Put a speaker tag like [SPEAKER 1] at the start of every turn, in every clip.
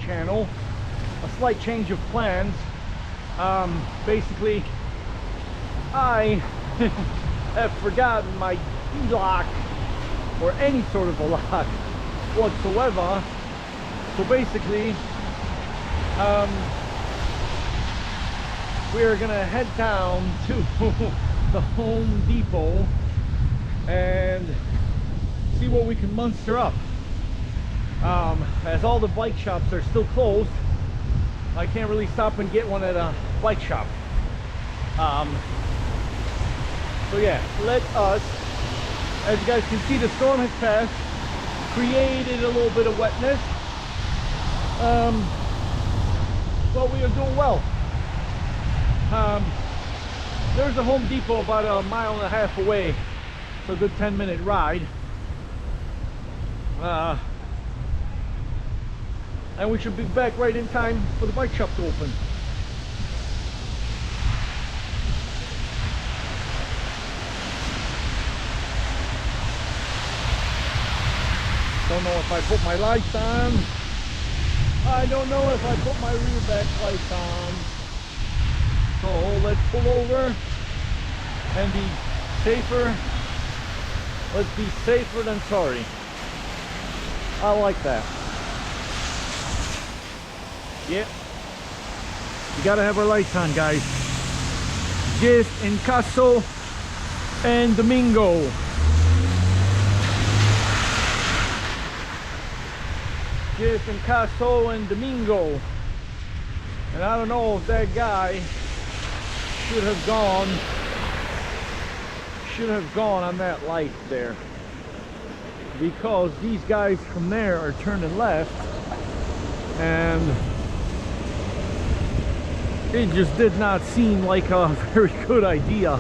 [SPEAKER 1] channel. A slight change of plans. Basically, I have forgotten my lock or any sort of a lock whatsoever. So basically, we're gonna head down to the Home Depot and see what we can muster up. As all the bike shops are still closed, I can't really stop and get one at a bike shop. So yeah, let us, as you guys can see, the storm has passed, created a little bit of wetness, but we are doing well. There's a Home Depot about 1.5 miles away, so a good 10-minute ride. And we should be back right in time for the bike shop to open. Don't know if I put my lights on. I don't know if I put my rear back lights on. So let's pull over and be safer. Let's be safer than sorry. I like that. Yeah. You gotta have our lights on, guys. Just in caso and domingo. Just in caso and domingo. And I don't know if that guy should have gone on that light there, because these guys from there are turning left, and it just did not seem like a very good idea.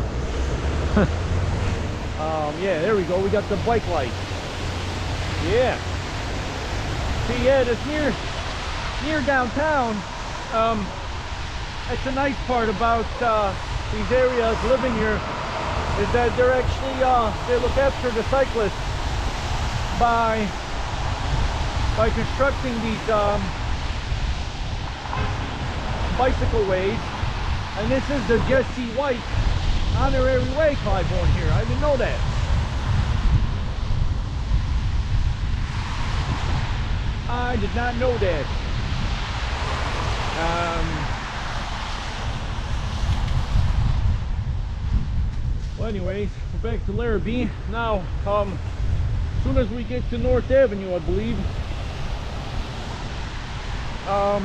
[SPEAKER 1] Yeah, there we go, we got the bike light. Yeah, see, yeah, that's near downtown. That's a nice part about these areas living here, is that they're actually they look after the cyclists by constructing these bicycle ways. And this is the Jesse White honorary way, Clybourne here. I didn't know that. I did not know that. Well, anyways, we're back to Larrabee now. As soon as we get to North Avenue, I believe, well,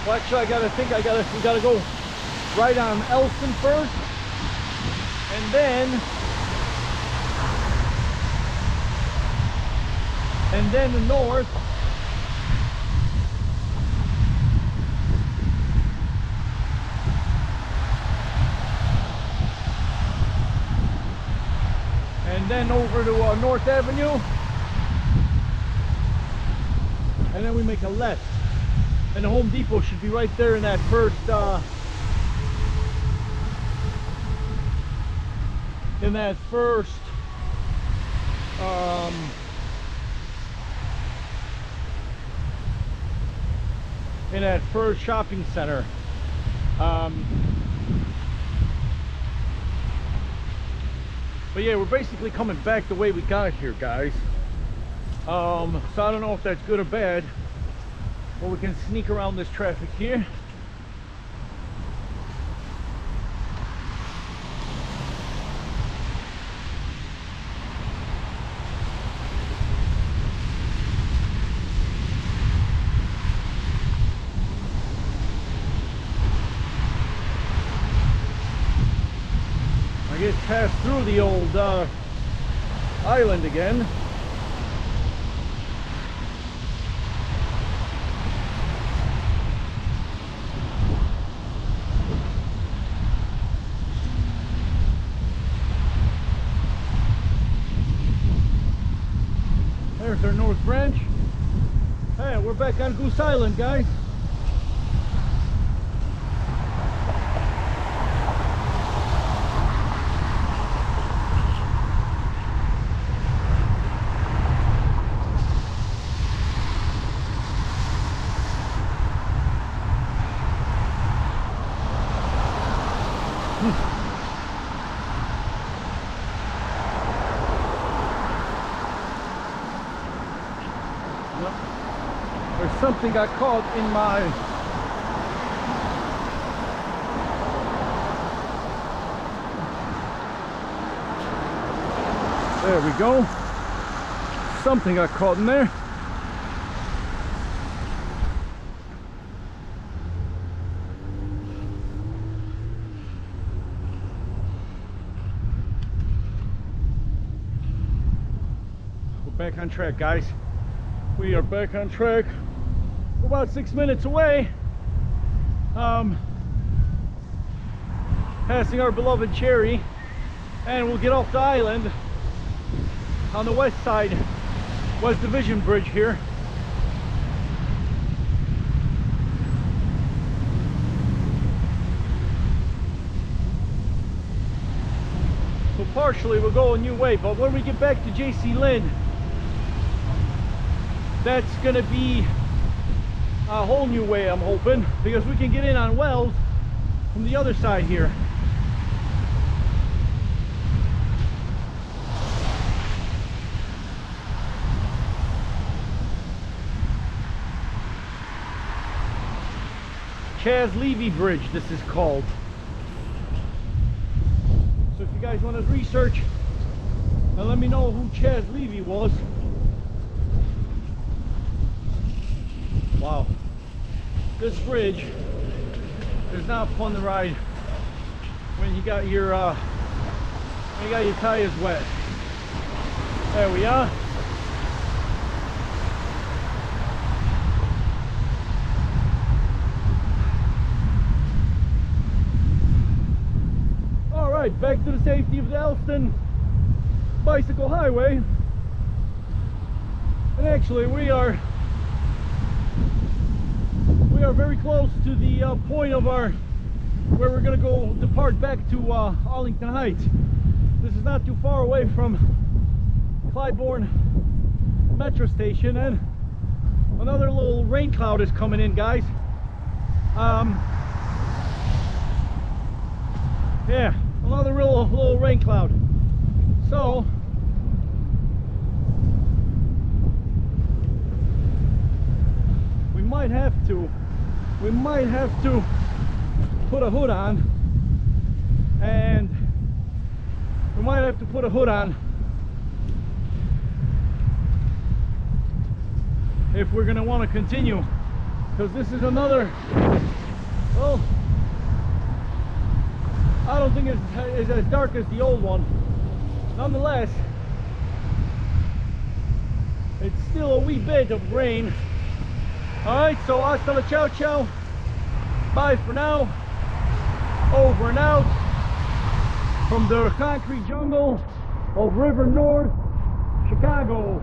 [SPEAKER 1] actually, we gotta go right on Elston first, and then the north. And then over to North Avenue, and then we make a left, and the Home Depot should be right there in that first shopping center. But yeah, we're basically coming back the way we got here, guys. So I don't know if that's good or bad, but we can sneak around this traffic here. I get passed through the old island again. There's our North Branch. Hey, we're back on Goose Island, guys. No. There's something got caught in my... There we go. Something got caught in there. We're back on track, guys. We are back on track. We're about 6 minutes away. Passing our beloved Cherry, and we'll get off the island on the west side, West Division Bridge here. So partially we'll go a new way, but when we get back to JC Lynn, that's gonna be a whole new way, I'm hoping, because we can get in on Wells from the other side here. Chaz Levy Bridge, this is called. So if you guys want to research and let me know who Chaz Levy was. Wow, this bridge is not fun to ride when you got your tires wet. There we are. Back to the safety of the Elston Bicycle Highway. And actually we are very close to the point of our where we're gonna go depart back to Arlington Heights. This is not too far away from Clybourne Metro Station, and another little rain cloud is coming in, guys. Yeah, another little rain cloud. So we might have to put a hood on, and we might have to put a hood on if we're gonna want to continue, because this is another, well, I don't think it's as dark as the old one. Nonetheless, it's still a wee bit of rain. Alright, so hasta la ciao ciao. Bye for now. Over and out from the concrete jungle of River North, Chicago.